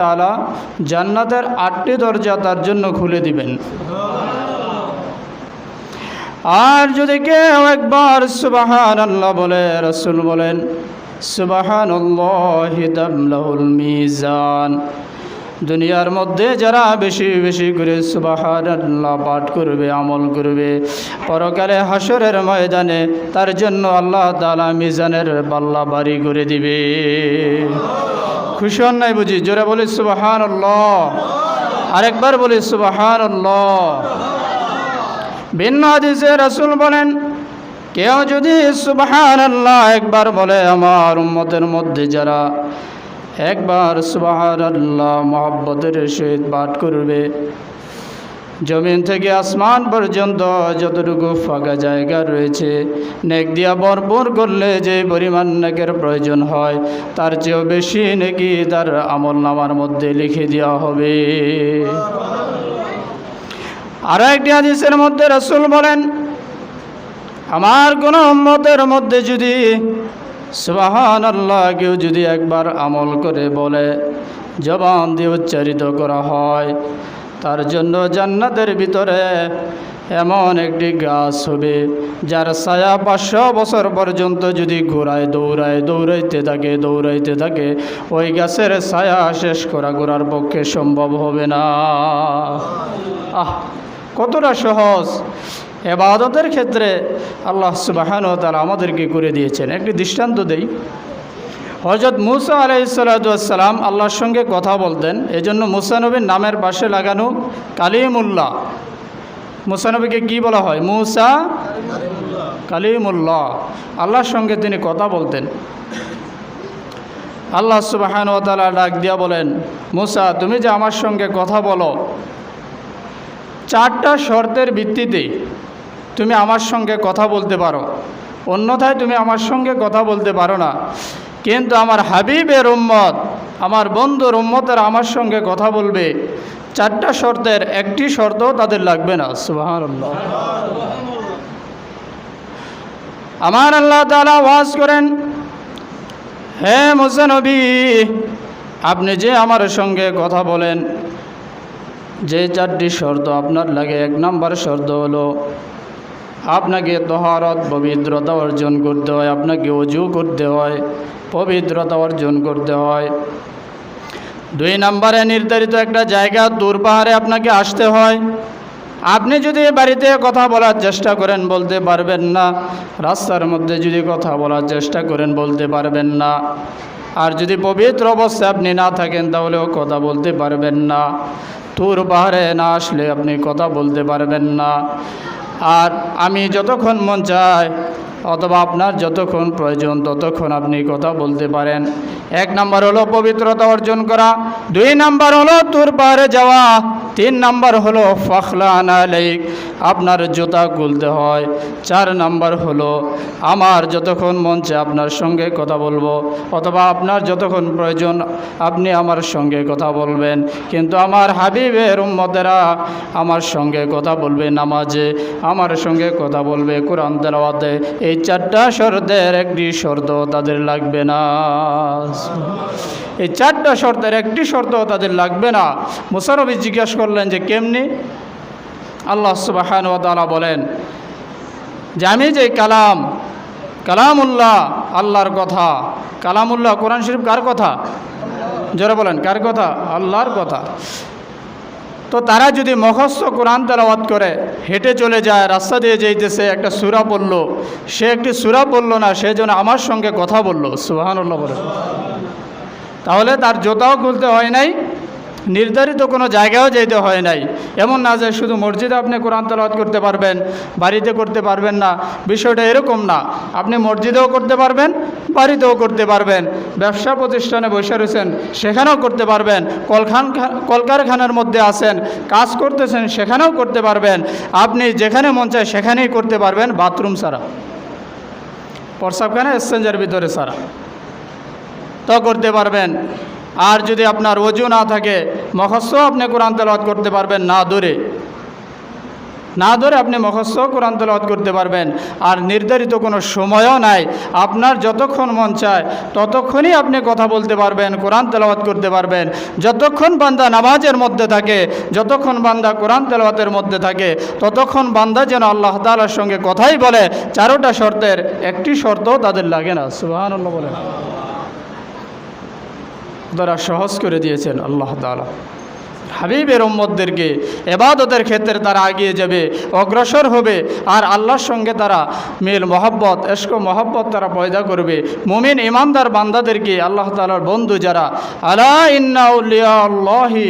তাআলা জান্নাতের 8টি দরজা তার জন্য খুলে দিবেন। আর যদি কেউ একবার সুবহানাল্লাহ বলে, রাসূল বলেন সুবহানাল্লাহি তামলাউল মিজান। দুনিয়ার মধ্যে যারা বেশি বেশি করে সুবহানাল্লাহ পাঠ করবে, আমল করবে, পরকালে হাসরের ময়দানে তার জন্য আল্লাহ তাআলা মিজানের পাল্লা ভারী করে দিবে। খুশি হন নাই বুঝি? জোরে বলি সুবহানাল্লাহ। আরেকবার বলি সুবহানাল্লাহ। ভিন্ন হাদিসে রাসূল বলেন, কেউ যদি সুবহানাল্লাহ একবার বলে, আমার উম্মতের মধ্যে যারা একবার সুবহানাল্লাহ মহব্বতের সহিত পাঠ করবে, জমিন থেকে আসমান পর্যন্ত যতটুকু ফাঁকা জায়গা রয়েছে, নেক দিয়া ভরপুর করলে যে পরিমাণ নেকের প্রয়োজন হয় তার চেয়েও বেশি নেকি তার আমল নামার মধ্যে লিখে দেওয়া হবে। আরো একটি হাদিসের মধ্যে রাসূল বলেন, আমার কোন উম্মতের মধ্যে যদি সুবহানাল্লাহ কেউ যদি একবার আমল করে বলে, জবান দিয়ে উচ্চারিত করা হয়, তার জন্য জান্নাতের ভিতরে এমন একটি গাছ হবে যার ছায়া 500 বছর পর্যন্ত যদি ঘোরায় দৌড়াইতে থাকে ওই গাছের ছায়া শেষ করা ঘোরার পক্ষে সম্ভব হবে না। কতটা সহজ ইবাদতের ক্ষেত্রে আল্লাহ সুবহানাহু ওয়া তাআলা আমাদেরকে করে দিয়েছেন। একটি দৃষ্টান্ত দেই। হযরত মুসা আলাইহিস সালাতু ওয়াস সালাম আল্লাহর সঙ্গে কথা বলতেন, এজন্য মুসা নবীর নামের পাশে লাগানো কালিমুল্লাহ। মুসা নবীকে কি বলা হয়? মুসা কালিমুল্লাহ। আল্লাহর সঙ্গে তিনি কথা বলতেন। আল্লাহ সুবহানাহু ওয়া তাআলা ডাক দিয়া বলেন, মুসা তুমি যে আমার সঙ্গে কথা বলো, 4টা শর্তের ভিত্তিতে তুমি আমার সঙ্গে কথা বলতে পারো, অন্যথায় তুমি আমার সঙ্গে কথা বলতে পারো না। কিন্তু আমার হাবিবের উম্মত, আমার বন্ধুর উম্মতেরা আমার সঙ্গে কথা বলবে, 4টা শর্তের একটি শর্তও তাদের লাগবে না। সুবহানাল্লাহ। আমার আল্লাহ তাআলা ওয়াজ করেন, হে মুসা নবী, আপনি যে আমার সঙ্গে কথা বলেন, যে 4টি শর্ত আপনার লাগে, 1 নম্বর শর্ত হলো আপনাকে তাহারত পবিত্রতা অর্জন করতে হয়, আপনাকে ওযু করতে হয়, পবিত্রতা অর্জন করতে হয়। 2 নম্বরে নির্ধারিত একটা জায়গা দূর পাহাড়ে আপনাকে আসতে হয়। আপনি যদি বাড়িতে কথা বলার চেষ্টা করেন বলতে পারবেন না, রাস্তার মধ্যে যদি কথা বলার চেষ্টা করেন বলতে পারবেন না, আর যদি পবিত্র অবস্থায় আপনি না থাকেন তাহলেও কথা বলতে পারবেন না। তুর পাহাড়ে না আসলে আপনি কথা বলতে পারবেন না। আর আমি যতক্ষণ মন চায় অথবা আপনার যতক্ষণ প্রয়োজন ততক্ষণ আপনি কথা বলতে পারেন। 1 নম্বর হলো পবিত্রতা অর্জন করা, 2 নম্বর হলো তুর পাহাড়ে যাওয়া, 3 নম্বর হলো ফাখলান আলাইক, আপনার জুতা খুলতে হয়, 4 নম্বর হলো আমার যতক্ষণ মন চায় আপনার সঙ্গে কথা বলবো, অথবা আপনার যতক্ষণ প্রয়োজন আপনি আমার সঙ্গে কথা বলবেন। কিন্তু আমার হাবিবের উম্মতেরা আমার সঙ্গে কথা বলবে নামাজে, আমার সঙ্গে কথা বলবে কোরআন তেলাওয়াতে। এই 4টা শর্তের একটি শর্ত তাদের লাগবে না। এই 4টা শর্তের একটি শর্ত তাদের লাগবে না। মুসা নবী জিজ্ঞাসা করলেন যে কেমনি? আল্লাহ সুবহানাহু ওয়া তাআলা বলেন যে আমি যে কালামুল্লাহ আল্লাহর কথা, কালামুল্লাহ কোরআন শরীফ কার কথা? জোরে বলেন, কার কথা? আল্লাহর কথা। তো তারা যদি মুখস্থ কোরআন তেলাওয়াত করে হেঁটে চলে যায়, রাস্তা দিয়ে যাইতেছে, একটা সূরা পড়ল, সে একটি সূরা পড়ল না, সে যেন আমার সঙ্গে কথা বলল। সুবহানাল্লাহ বলে। তাহলে তার জুতাও খুলতে হয় নাই, নির্ধারিত কোনো জায়গায়ও যেতে হয় নাই। এমন না যে শুধু মসজিদে আপনি কোরআন তেলাওয়াত করতে পারবেন, বাড়িতে করতে পারবেন না, বিষয়টা এরকম না। আপনি মসজিদেও করতে পারবেন, বাড়িতেও করতে পারবেন, ব্যবসা প্রতিষ্ঠানে বসে রয়েছেন সেখানেও করতে পারবেন, কলকারখানার মধ্যে আছেন কাজ করতেছেন সেখানেও করতে পারবেন, আপনি যেখানে মন চায় সেখানেই করতে পারবেন, বাথরুম ছাড়া, প্রস্রাবখানা এক্সচেঞ্জের ভিতরে ছাড়া তো করতে পারবেন। আর যদি আপনার ওযু না থাকে মুখস্থ আপনি কোরআন তেলাওয়াত করতে পারবেন না দূরে। না ধরে আপনি মুখস্থ কোরআন তেলাওয়াত করতে পারবেন। আর নির্ধারিত কোনো সময়ও নাই, আপনার যতক্ষণ মন চায় ততক্ষণই আপনি কথা বলতে পারবেন, কোরআন তেলাওয়াত করতে পারবেন। যতক্ষণ বান্দা নামাজের মধ্যে থাকে, যতক্ষণ বান্দা কোরআন তেলাওয়াতের মধ্যে থাকে, ততক্ষণ বান্দা যেন আল্লাহ তাআলার সঙ্গে কথাই বলে। 4টা শর্তের একটি শর্তও তাদের লাগে না। সুবহানাল্লাহ বলেন। তারা সহজ করে দিয়েছেন আল্লাহ তাআলা। হাবিবের উম্মতদেরকে ইবাদতের ক্ষেত্রে তারা এগিয়ে যাবে, অগ্রসর হবে, আর আল্লাহর সঙ্গে তারা মিল মহব্বত, ইশক মহব্বত তারা পয়দা করবে। মুমিন ইমানদার বান্দাদেরকে আল্লাহ তাআলার বন্ধু যারা, আলা ইন্না আউলিয়া আল্লাহি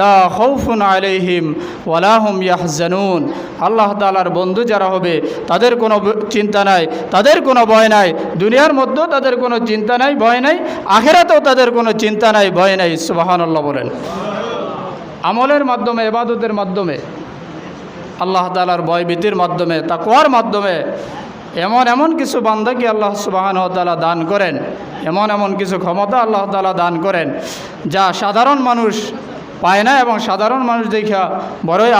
লা খাউফুন আলাইহিম ওয়ালা হুম ইয়াহজানুন, আল্লাহ তাআলার বন্ধু যারা হবে তাদের কোনো চিন্তা নাই, তাদের কোনো ভয় নাই। দুনিয়ার মধ্যেও তাদের কোনো চিন্তা নাই, ভয় নাই, আখিরাতেও তাদের কোনো চিন্তা নাই, ভয় নাই। সুবহানাল্লাহ বলেন। আমলের মাধ্যমে, ইবাদতের মাধ্যমে, আল্লাহ তাআলার ভয়ভীতির মাধ্যমে, তাকওয়ার মাধ্যমে এমন কিছু বান্দাকে আল্লাহ সুবহানাহু ওয়া তাআলা দান করেন, এমন কিছু ক্ষমতা আল্লাহ তাআলা দান করেন যা সাধারণ মানুষ পায় না, এবং সাধারণ মানুষ দেখা বড়ই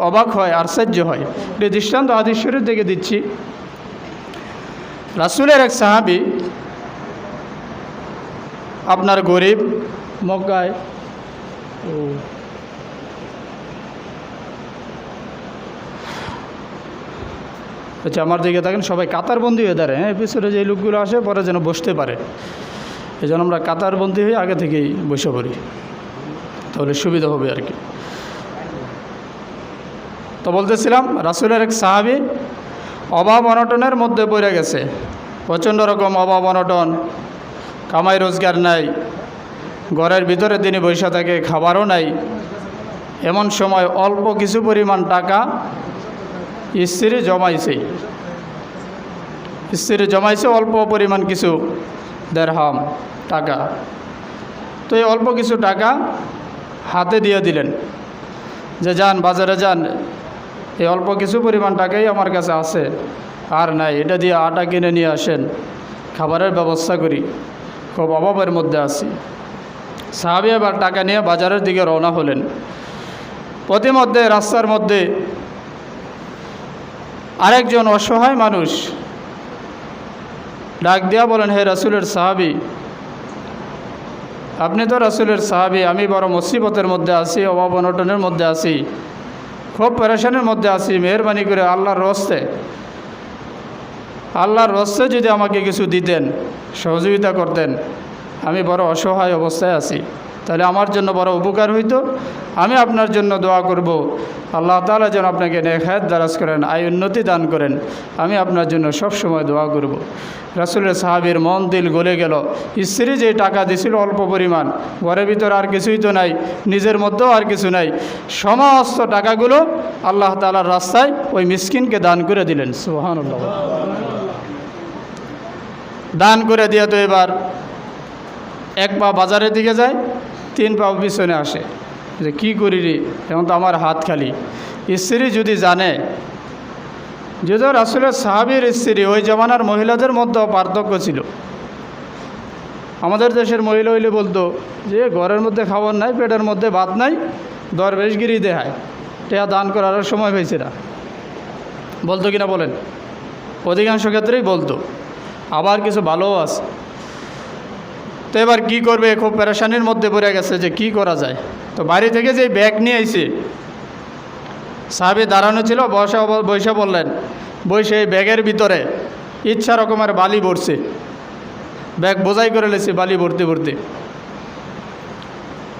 অবাক হয়, আশ্চর্য হয়। এই দৃষ্টান্ত হাদিস শরীফ থেকে দিচ্ছি। রাসূলের এক সাহাবী, আপনার গরিব, মক্কায় আচ্ছা আমার দিকে থাকেন, সবাই কাতারবন্দি হয়ে দাঁড়ায়। হ্যাঁ, পিছনে যে লোকগুলো আসে পরে যেন বসতে পারে, এই জন্য আমরা কাতারবন্দি হয়ে আগে থেকেই বসে পড়ি, তাহলে সুবিধা হবে আর কি। তো বলতেছিলাম, রাসূলের এক সাহাবী অভাব অনটনের মধ্যে পড়ে গেছে, প্রচণ্ড রকম অভাব অনটন, কামাই রোজগার নাই, ঘরের ভিতরে তিনি বসে থাকে, খাবারও নাই। এমন সময় অল্প কিছু পরিমাণ টাকা স্ত্রী জমাইছে অল্প পরিমাণ কিছু দেরহাম টাকা। তো এই অল্প কিছু টাকা হাতে দিয়ে দিলেন যে যান বাজারে যান, এই অল্প কিছু পরিমাণ টাকাই আমার কাছে আছে, আর নাই, এটা দিয়ে আটা কিনে নিয়ে আসেন, খাবারের ব্যবস্থা করি, খুব অভাবের মধ্যে আছি। সাহাবী আবার টাকা নিয়ে বাজারের দিকে রওনা হলেন। পথিমধ্যে রাস্তার মধ্যে আরেকজন অসহায় মানুষ ডাক দিয়া বলেন, হে রাসূলের সাহাবী, আপনি তো রাসূলের সাহাবী, আমি বড় মুসিবতের মধ্যে আছি, অভাব অনটনের মধ্যে আছি, খুব পেরেশানির মধ্যে আছি, মেহেরবানি করে আল্লাহর রস্তে যদি আমাকে কিছু দিতেন, সহযোগিতা করতেন, আমি বড় অসহায় অবস্থায় আছি, তাহলে আমার জন্য বড় উপকার হইতো। আমি আপনার জন্য দোয়া করব, আল্লাহ তাআলা যেন আপনাকে নেক হায়াত দারাজ করেন, আয় উন্নতি দান করেন, আমি আপনার জন্য সব সময় দোয়া করব। রাসূলের সাহাবীর মন দিল গলে গেল। স্ত্রী যে টাকা দিছিল অল্প পরিমাণ, ঘরের ভিতরে আর কিছুই তো নাই, নিজের মধ্যেও আর কিছু নাই, সমস্ত টাকাগুলো আল্লাহ তাআলার রাস্তায় ওই মিসকিনকে দান করে দিলেন। সুবহানাল্লাহ। দান করে দিয়ে তো এবার এক পা বাজারের দিকে যায়, 3 পা পিছনে আসে যে কী করি রে, এখন তো আমার হাত খালি। স্ত্রী যদি জানে, যদিও রাসূলের সাহাবীর স্ত্রী, ওই জামানার মহিলাদের মধ্যে পার্থক্য ছিল। আমাদের দেশের মহিলা হইলে বলতো যে ঘরের মধ্যে খাবার নাই, পেটের মধ্যে ভাত নাই, দরবেশগিরি দেখায়, টেয়া দান করার সময় হয়েছে না, বলতো কিনা বলেন? অধিকাংশ ক্ষেত্রেই বলতো। আবার কিছু ভালোও আছে। তো এবার কী করবে, খুব পেরেশানির মধ্যে পড়ে গেছে যে কি করা যায়। তো বাড়ি থেকে যে ব্যাগ নিয়ে আইছে, সাহাবী দাঁড়ানো ছিল, বসে বললেন, বসে এই ব্যাগের ভিতরে ইচ্ছা রকমের বালি ভরছে, ব্যাগ বোঝাই করে লেছে, বালি ভরতে ভরতে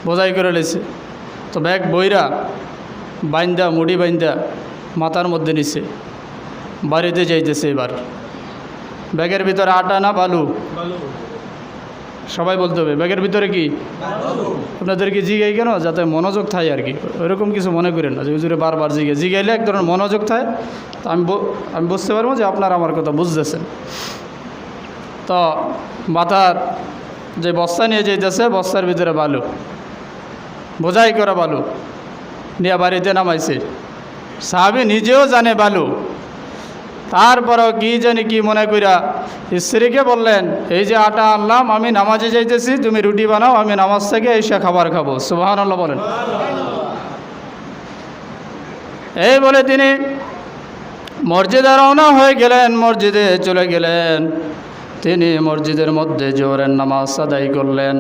বোঝাই করে লেছে। তো ব্যাগ বইরা বাইন্দা, মুড়ি বাইন্দা মাথার মধ্যে নিছে, বাড়িতে যাইতেছে। এবার ব্যাগের ভিতরে আটা না বালু? সবাই বলতে হবে ব্যাগের ভিতরে কি? আপনাদেরকে জিগাই কেন, যাতে মনোযোগ থাকে আর কি, ওইরকম কিছু মনে করেন না যে হুজুরে বারবার জিগাইলে এক ধরনের মনোযোগ থাকে। তো আমি বুঝতে পারবো যে আপনারা আমার কথা বুঝতেছেন। তো মাথার যে বস্তা নিয়ে যাইতেছে, বস্তার ভিতরে বালু, বোঝাই করা বালু নিয়ে বাড়িতে নামাইছে। সাহাবী নিজেও জানে বালু, তারপরেও কি জানি কি মনে কইরা স্ত্রীকে বললেন, এই যে আটা আনলাম, আমি নামাজে যাইতেছি, তুমি রুটি বানাও, আমি নামাজ থেকে এসে খাবার খাবো। সুবহানাল্লাহ বলেন। এই বলে তিনি মসজিদে রওনা হয়ে গেলেন, মসজিদে চলে গেলেন। তিনি মসজিদের মধ্যে জোহরের নামাজ আদায় করলেন।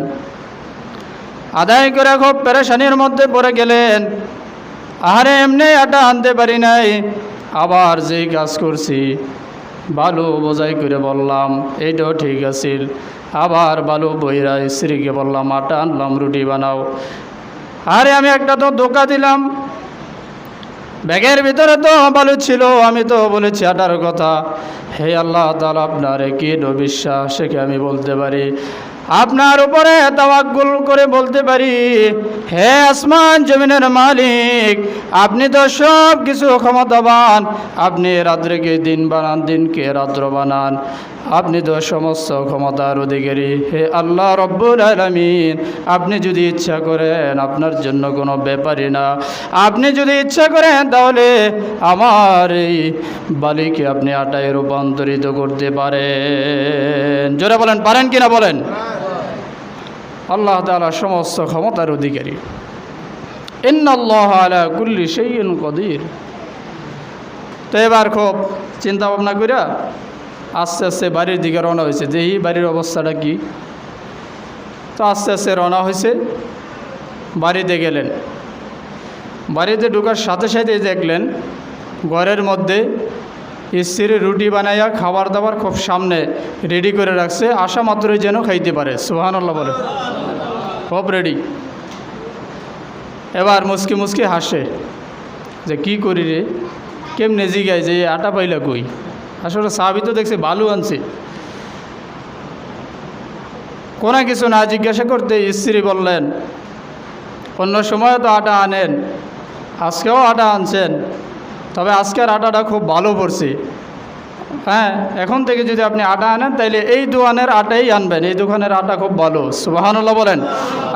আদায় করে খুব পেরেশানির মধ্যে পড়ে গেলেন। আরে এমনি আটা আনতে পারি নাই, আবার যেই কাজ করছি বালু বোঝাই করে বললাম এইটাও ঠিক আছিল, আবার বালু বইরা স্ত্রীকে বললাম আটা আনলাম রুটি বানাও। আরে আমি একটা তো ধোঁকা দিলাম, ব্যাগের ভিতরে তো বালু ছিল, আমি তো বলেছি আটার কথা। হে আল্লাহ তাআলা, আপনার কি বিশ্বাস সেকে আমি বলতে পারি, আপনার উপরে তাওয়াক্কুল করে বলতে পারি, হে আসমান জমিনের মালিক, আপনি তো সব কিছু ক্ষমতাবান, আপনি রাত্রিকে দিন বানান, দিনকে রাত্র বানান, আপনি তো সমস্ত ক্ষমতার অধিকারী। হে আল্লাহ রব্বুল আলামিন, আপনি যদি ইচ্ছা করেন আপনার জন্য কোনো ব্যাপারই না, আপনি যদি ইচ্ছা করেন তাহলে আমার এই বালিকে আপনি আটায় রূপান্তরিত করতে পারেন। জোরে বলেন পারেন কিনা বলেন। আল্লাহ তাআলা সমস্ত ক্ষমতার অধিকারী। ইন্নাল্লাহা আলা কুল্লি শাইইন কাদির। তো এবার খুব চিন্তা ভাবনা কইরা আস্তে আস্তে বাড়ির দিকে রওনা হয়েছে, যে এই বাড়ির অবস্থাটা কি। তো আস্তে আস্তে রওনা হয়েছে, বাড়িতে গেলেন। বাড়িতে ঢোকার সাথে সাথে দেখলেন ঘরের মধ্যে স্ত্রী রুটি বানাইয়া খাবার দাবার খুব সামনে রেডি করে রাখছে, আসা মাত্রই যেন খাইতে পারে। সুবহানাল্লাহ বলে, সব রেডি। এবার মুসকি মুসকি হাসে যে কি করি রে, কেমনে জিগায় যে আটা পাইলা কই। আসলে সাহাবী তো দেখছে বালু আনছে। কোনো কিছু না জিজ্ঞাসা করতে স্ত্রী বললেন, অন্য সময় তো আটা আনেন, আজকেও আটা আনছেন, তবে আজকের আটাটা খুব ভালো পড়ছে। হ্যাঁ, এখন থেকে যদি আপনি আটা আনেন তাইলে এই দোকানের আটাই আনবেন, এই দোকানের আটা খুব ভালো। সুবহানাল্লাহ বলেন।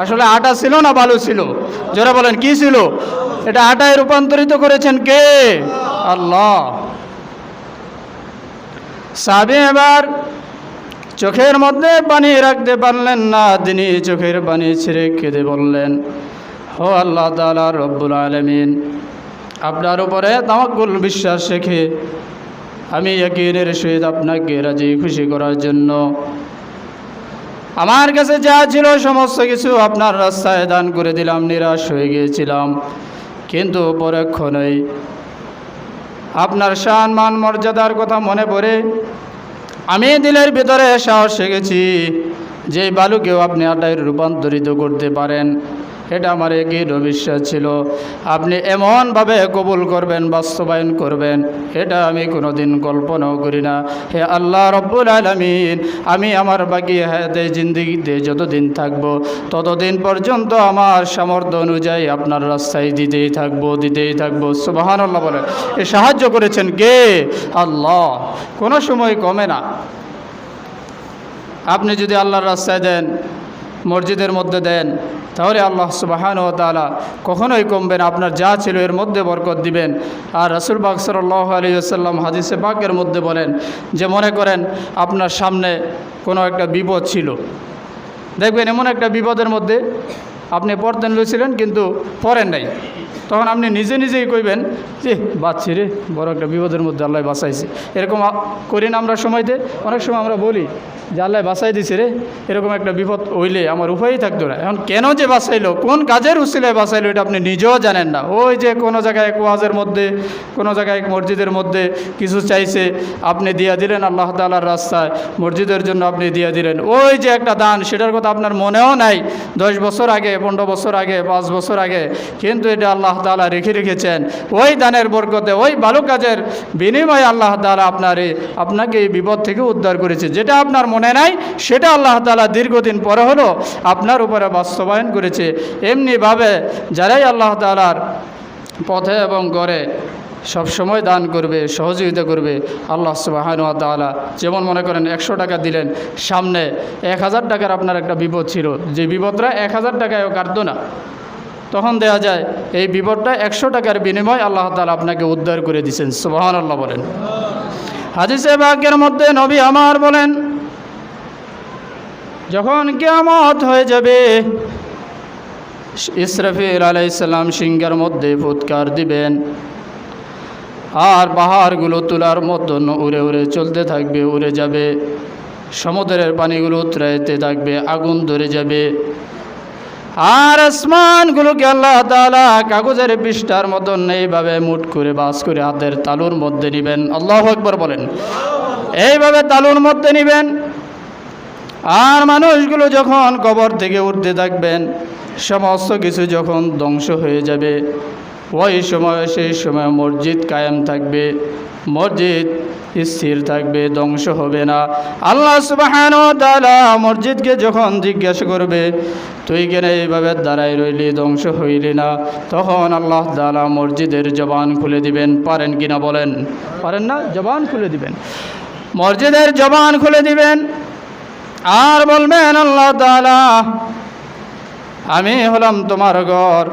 আসলে আটা ছিল না বালু ছিল? যারা বলেন কি ছিল? এটা আটায় রূপান্তরিত করেছেন কে? আল্লাহ। সাহাবী এবার চোখের মধ্যে পানি রাখতে পারলেন না, তিনি চোখের পানি ছেড়ে কেঁদে বললেন, ও আল্লাহ তাআলা রব্বুল আলামিন, আপনার উপরে তাওয়াক্কুল বিশ্বাস রেখে আমি ইয়াকিনের সহিত আপনাকে রাজি খুশি করার জন্য আমার কাছে যা ছিল সমস্ত কিছু আপনার রাস্তায় দান করে দিলাম, নিরাশ হয়ে গিয়েছিলাম, কিন্তু পরক্ষণেই আপনার শান মান মর্যাদার কথা মনে পড়ে আমি দিলের ভিতরে সাহস শিখেছি যে বালুকেও আপনি আটায় রূপান্তরিত করতে পারেন। এটা আমার একই বিশ্বাস ছিল, আপনি এমনভাবে কবুল করবেন, বাস্তবায়ন করবেন, এটা আমি কোনোদিন কল্পনাও করি না। হে আল্লাহ রব্বুল আলামিন, আমি আমার বাকি হায়াতে জিন্দেগিতে যতদিন থাকব ততদিন পর্যন্ত আমার সামর্থ্য অনুযায়ী আপনার রাস্তায় দিতেই থাকবো। সুবহানাল্লাহ বলেন। এ সাহায্য করেছেন কে? আল্লাহ। কোনো সময় কমে না। আপনি যদি আল্লাহর রাস্তায় দেন, মসজিদের মধ্যে দেন, তাহলে আল্লাহ সুবহানাহু ওয়া তাআলা কখনোই কমবেন, আপনার যা ছিল এর মধ্যে বরকত দিবেন। আর রাসূল পাক সাল্লাল্লাহু আলাইহি ওয়াসাল্লাম হাদিসে পাকের মধ্যে বলেন যে মনে করেন আপনার সামনে কোনো একটা বিপদ ছিল, দেখবেন এমন একটা বিপদের মধ্যে আপনি পড়তেন লইছিলেন কিন্তু পড়েন নাই, তখন আপনি নিজে নিজেই কইবেন যে বাঁচছি রে, বড় একটা বিপদের মধ্যে আল্লাহ বাঁচাইছে। এরকম করি না আমরা সময়তে? অনেক সময় আমরা বলি যে আল্লাহ বাঁচাই দিছে রে, এরকম একটা বিপদ হইলে আমার উপায়ই থাকতো না। এখন কেন যে বাঁচাইলো, কোন কাজের উসিলায় বাঁচাইলো, এটা আপনি নিজেও জানেন না। ওই যে কোনো জায়গায় ওয়াজের মধ্যে, কোনো জায়গায় মসজিদের মধ্যে কিছু চাইছে, আপনি দিয়া দিলেন আল্লাহ তাআলার রাস্তায়, মসজিদের জন্য আপনি দিয়া দিলেন। ওই যে একটা দান, সেটার কথা আপনার মনেও নাই 10 বছর আগে, 15 বছর আগে, 5 বছর আগে, কিন্তু এটা আল্লাহ তাআলা রেখেছেন। ওই দানের বরকতে, ওই ভালো কাজের বিনিময়ে আল্লাহ তাআলা আপনাকে এই বিপদ থেকে উদ্ধার করেছে। যেটা আপনার মনে নাই, সেটা আল্লাহ তাআলা দীর্ঘদিন পরে হলো আপনার উপরে বাস্তবায়ন করেছে। এমনিভাবে যারাই আল্লাহ তাআলার পথে এবং গড়ে সবসময় দান করবে, সহযোগিতা করবে, আল্লাহ সুবহানাহু ওয়া তাআলা, যেমন মনে করেন 100 টাকা দিলেন, সামনে 1000 টাকার আপনার একটা বিপদ ছিল, যে বিপদটা 1000 টাকায়ও কাটতো না, তখন দেখা যায় এই বিপদটা 100 টাকার বিনিময়ে আল্লাহ তাআলা আপনাকে উদ্ধার করে দিয়েছেন। সুবহানাল্লাহ বলেন। হাদিসে পাকের মধ্যে নবী আমার বলেন, যখন কিয়ামত হয়ে যাবে, ইসরাফিল আলাইহিস সালাম সিংহের মধ্যে ফুৎকার দিবেন, আর পাহাড়গুলো তুলার মতন উড়ে উড়ে চলতে থাকবে, উড়ে যাবে। সমুদ্রের পানিগুলো উতরাইতে থাকবে, আগুন ধরে যাবে। আর আসমানগুলোকে আল্লাহ তাআলা কাগজের পৃষ্ঠার মতন এইভাবে মুঠ করে বাস করে হাতের তালুর মধ্যে নেবেন। আল্লাহু আকবার বলেন। এইভাবে তালুর মধ্যে নেবেন। আর মানুষগুলো যখন কবর থেকে উঠতে থাকবেন, সমস্ত কিছু যখন ধ্বংস হয়ে যাবে, ওই সময় সেই সময় মসজিদ কায়েম থাকবে, মসজিদ স্থির থাকবে, ধ্বংস হবে না। আল্লাহ সুবহানাহু ওয়া তাআলা মসজিদকে যখন জিজ্ঞাসা করবে, তুই কেন এইভাবে দাঁড়াই রইলি, ধ্বংস হইলি না? তখন আল্লাহ তাআলা মসজিদের জবান খুলে দিবেন। পারেন কিনা বলেন? পারেন না? জবান খুলে দিবেন, মসজিদের জবান খুলে দিবেন। আর বলবেন আল্লাহ তাআলা, আমি হলাম তোমার ঘর,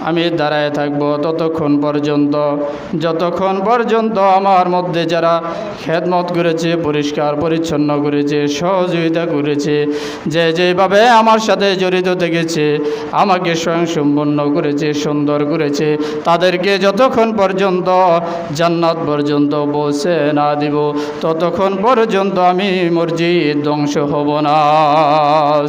আমি দাঁড়ায় থাকবো ততক্ষণ পর্যন্ত যতক্ষণ পর্যন্ত আমার মধ্যে যারা খেদমত করেছে, পরিষ্কার পরিচ্ছন্ন করেছে, সহযোগিতা করেছে, যে যেভাবে আমার সাথে জড়িত থেকেছে, আমাকে স্বয়ংসম্পন্ন করেছে, সুন্দর করেছে, তাদেরকে যতক্ষণ পর্যন্ত জান্নাত পর্যন্ত পৌঁছে না দিব, ততক্ষণ পর্যন্ত আমি মসজিদ ধ্বংস হব না।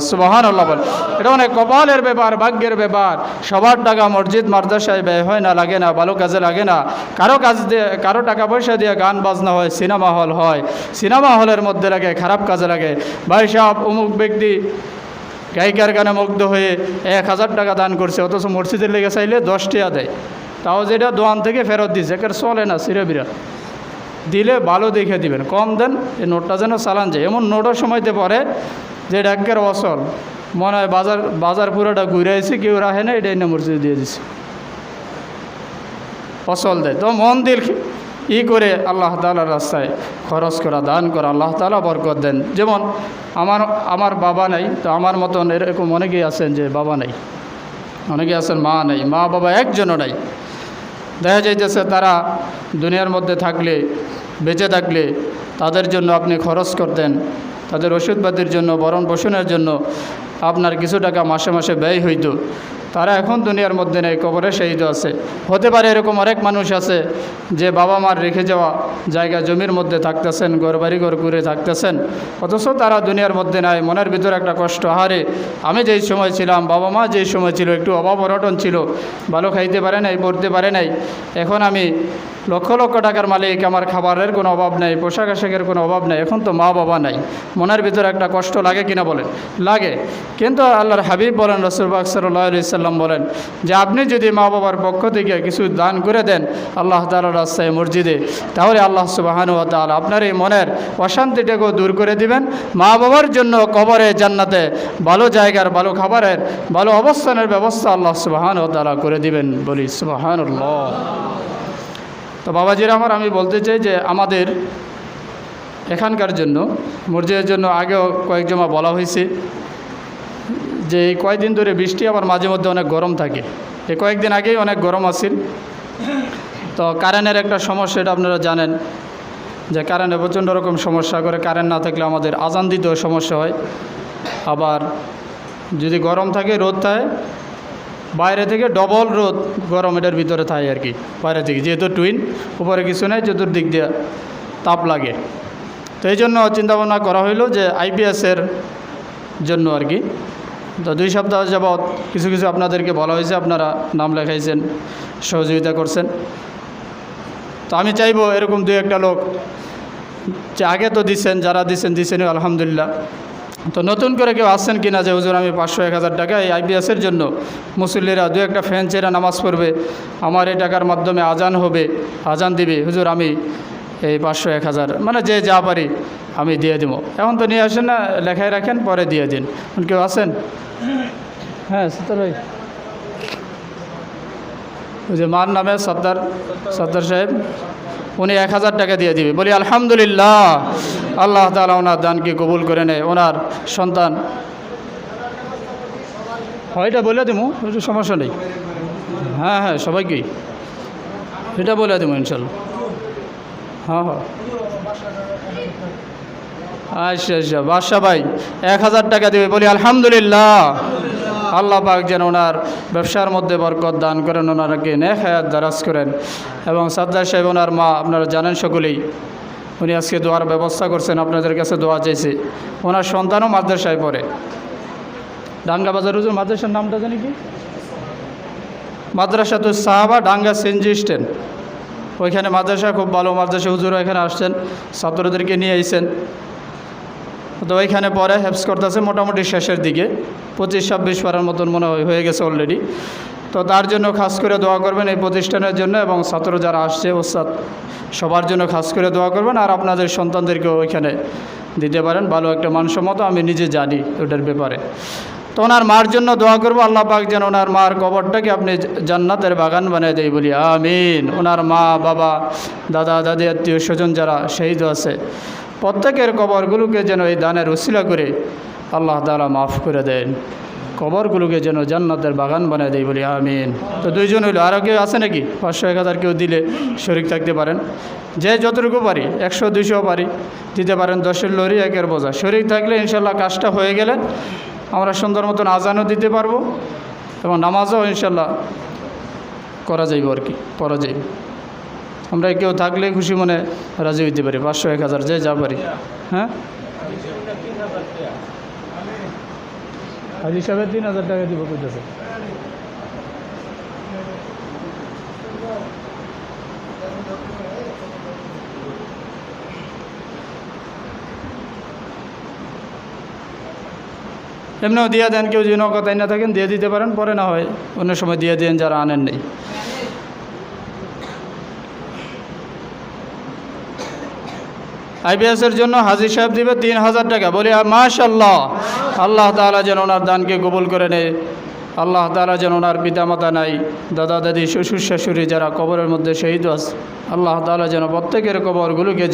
সুবহানাল্লাহ বল। এটা অনেক কপালের ব্যাপার, ভাগ্যের ব্যাপার। সবার টাকা মসজিদ মাদ্রাসায় ব্যয় হয় না, লাগে না, ভালো কাজে লাগে না। কারো কাজ দিয়ে, কারো টাকা পয়সা দিয়ে গান বাজনা হয়, সিনেমা হল হয়, সিনেমা হলের মধ্যে লাগে, খারাপ কাজে লাগে। ভাই সাহেব অমুক ব্যক্তি গায়িকার গানে মুগ্ধ হয়ে 1000 টাকা দান করছে, অথচ মসজিদের লেগে চাইলে 10 টাকা দেয়, তাও যেটা দোয়ান থেকে ফেরত দিচ্ছে, একের চলে না, সিরাবিরা দিলে ভালো দেখে দিবেন, কম দেন, এই নোটটা যেন চালান যায়। এমন নোটও সময়তে পড়ে যে ডাক্কের অসল, মনে হয় বাজার পুরোটা ঘুরাইছে, কেউ রাখে না, এটাই না মসজিদে দিয়ে দিছে, ফসল দেয়। তো মন দিল করে আল্লাহ তাআলার রাস্তায় খরচ করা, দান করা, আল্লাহ তাআলা বরকত দেন। যেমন আমার বাবা নাই, তো আমার মতন এরকম অনেকেই আছেন যে বাবা নাই, অনেকে আছেন মা নাই, মা বাবা একজনও নাই। দেখা যাইতেছে তারা দুনিয়ার মধ্যে থাকলে, বেঁচে থাকলে তাদের জন্য আপনি খরচ করতেন, তাদের ওষুধপাতির জন্য, ভরণ পোষণের জন্য আপনার কিছু টাকা মাসে মাসে ব্যয় হইতো। তারা এখন দুনিয়ার মধ্যে নেই, কবরে শহীদ আছে। হতে পারে এরকম অনেক মানুষ আছে যে বাবা মার রেখে যাওয়া জায়গা জমির মধ্যে থাকতেছেন, ঘর বাড়ি ঘর করে থাকতেছেন, অথচ তারা দুনিয়ার মধ্যে নাই। মনের ভিতরে একটা কষ্ট, হারে আমি যেই সময় ছিলাম, বাবা মা যেই সময় ছিল, একটু অভাব অনটন ছিল, ভালো খাইতে পারে নাই, পড়তে পারে নাই, এখন আমি লক্ষ লক্ষ টাকার মালিক, আমার খাবারের কোনো অভাব নাই, পোশাক আশাকের কোনো অভাব নাই, এখন তো মা বাবা নাই। মনের ভিতরে একটা কষ্ট লাগে কিনা বলেন? লাগে। কিন্তু আল্লাহর হাবিব বলেন, রাসূল পাক সাল্লাল্লাহু আলাইহি সাল্লাম বলেন যে আপনি যদি মা বাবার পক্ষ থেকে কিছু দান করে দেন আল্লাহ তাআলার রাস্তায়, মসজিদে, তাহলে আল্লাহ সুবহানাহু ওয়া তাআলা আপনার এই মনের অশান্তিটাকেও দূর করে দিবেন। মা বাবার জন্য কবরে, জান্নাতে ভালো জায়গার, ভালো খাবারের, ভালো অবস্থানের ব্যবস্থা আল্লাহ সুবহানাহু ওয়া তাআলা করে দিবেন। বলি সুবহানাল্লাহ। তো বাবাজিরা আমার, আমি বলতে চাই যে আমাদের এখানকার জন্য, মসজিদের জন্য আগেও কয়েক জমা বলা হয়েছে যে এই কয়েকদিন ধরে বৃষ্টি, আবার মাঝে মধ্যে অনেক গরম থাকে। এই কয়েকদিন আগেই অনেক গরম আছিল। তো কারেন্টের একটা সমস্যা, এটা আপনারা জানেন যে কারেন্টে প্রচণ্ড রকম সমস্যা করে। কারেন্ট না থাকলে আমাদের আজান দিতেও সমস্যা হয়। আবার যদি গরম থাকে, রোদ থাকে, বাইরে থেকে ডবল রোদ গরম এটার ভিতরে থাকে আর কি, বাইরে থেকে, যেহেতু টুইন, উপরে কিছু নেই, চতুর্দিক দিয়ে তাপ লাগে। তো এই জন্য চিন্তাভাবনা করা হইলো যে আইপিএসের জন্য আর কি। তো 2 সপ্তাহ যাবৎ কিছু কিছু আপনাদেরকে বলা হয়েছে, আপনারা নাম লেখাইছেন, সহযোগিতা করছেন। তো আমি চাইবো এরকম 2-1টা লোক, যে আগে তো দিচ্ছেন, যারা দিচ্ছেন আলহামদুলিল্লাহ। তো নতুন করে কেউ আসছেন কিনা যে হুজুর আমি 500-1000 টাকা এই আইপিএসের জন্য, মুসল্লিরা 2-1টা ফ্যান ছেড়ে নামাজ পড়বে, আমার এই টাকার মাধ্যমে আজান হবে, আজান দিবে, হুজুর আমি এই 500-1000 মানে যে যা পারি আমি দিয়ে দেবো। এখন তো নিয়ে আসেন না, লেখায় রাখেন, পরে দিয়ে দিন। কেউ আছেন? হ্যাঁ সত্তর ভাই, ওই যে মার নামে সত্তর সাহেব, উনি 1000 টাকা দিয়ে দিবে। বলি আলহামদুলিল্লাহ, আল্লাহ তাআলা ওনার দানকে কবুল করে নেয়। ওনার সন্তান এটা বলে দেবো, একটু সমস্যা নেই। হ্যাঁ হ্যাঁ, সবাইকেই এটা বলে দেবো ইনশাল্লাহ। হ্যাঁ হ্যাঁ, আচ্ছা আচ্ছা, বাদশা ভাই 1000 টাকা দেবে। বলি আলহামদুলিল্লাহ, আল্লাহ পাক যেন ওনার ব্যবসার মধ্যে বরকত দান করেন, ওনারাকে নেক হায়াত দারাজ করেন। এবং সাজ্জাদ সাহেব ওনার মা আপনারা জানেন সকলেই, উনি আজকে দোয়ার ব্যবস্থা করছেন, আপনাদের কাছে দোয়া চাইছে। ওনার সন্তানও মাদ্রাসায় পড়ে, ডাঙ্গা বাজার হুজুর মাদ্রাসার নামটা জানি কি, মাদ্রাসাতুস সাহাবা ডাঙ্গা সিএনজি স্ট্যান্ড, ওইখানে মাদ্রাসা খুব ভালো মাদ্রাসা, হুজুরও এখানে আসছেন, ছাত্রদেরকে নিয়ে আইছেন। তো ওইখানে পরে হেফজ করতেছে মোটামুটি শেষের দিকে, 25-26 পারার মতন মনে হয়ে গেছে অলরেডি। তো তার জন্য খাস করে দোয়া করবেন এই প্রতিষ্ঠানের জন্য, এবং ছাত্র যারা আসছে ওস্তাদ সবার জন্য খাস করে দোয়া করবেন। আর আপনাদের সন্তানদেরকেও ওইখানে দিতে পারেন, ভালো একটা মানসম্মত, আমি নিজে জানি ওটার ব্যাপারে। তো ওনার মার জন্য দোয়া করবো, আল্লাহ পাক যেন ওনার মার কবরটাকে আপনি জান্নাতের বাগান বানিয়ে দেয় বলি আমিন। ওনার মা বাবা দাদা দাদি আত্মীয় স্বজন যারা শহীদ আছে প্রত্যেকের কবরগুলোকে যেন এই দানের উসিলা করে আল্লাহ তাআলা মাফ করে দেন, কবরগুলোকে যেন জান্নাতের বাগান বানিয়ে দেয় বলি আমিন। তো দুইজন হইলো, আরও কেউ আছে নাকি? 500-1000 কেউ দিলে শরিক থাকতে পারেন, যে যতটুকু পারি, 100-200 পারি দিতে পারেন, 10-এর লরি 1-এর বোঝা শরিক থাকলে ইনশাল্লাহ কাজটা হয়ে গেলে আমরা সুন্দর মতন আজানও দিতে পারবো এবং নামাজও ইনশাল্লাহ করা যাইব, আর কি পড়া যাইব। আমরা কেউ থাকলে খুশি মনে রাজি হইতে পারি, 500-1000 যে যা পারি। হ্যাঁ, হাজি সাহেবের 3000 টাকা দিব কইতেছে। এমনিও দিয়ে দেন, কেউ যে নগদাই না থাকেন দিয়ে দিতে পারেন, পরে না হয় অন্য সময় দিয়ে দেন যারা আনেন নেই। আইবিএসের জন্য হাজি সাহেব দিবে 3000 টাকা, বলি মাশাআল্লাহ। আল্লাহ তাআলা যেন ওনার দানকে কবুল করে নেয়, আল্লাহ তাআলা যেন ওনার পিতামাতা নাই, দাদা দাদি শ্বশুর শাশুড়ি যারা কবরের মধ্যে শহীদ আছে, আল্লাহ তাআলা যেন প্রত্যেকের কবরগুলোকে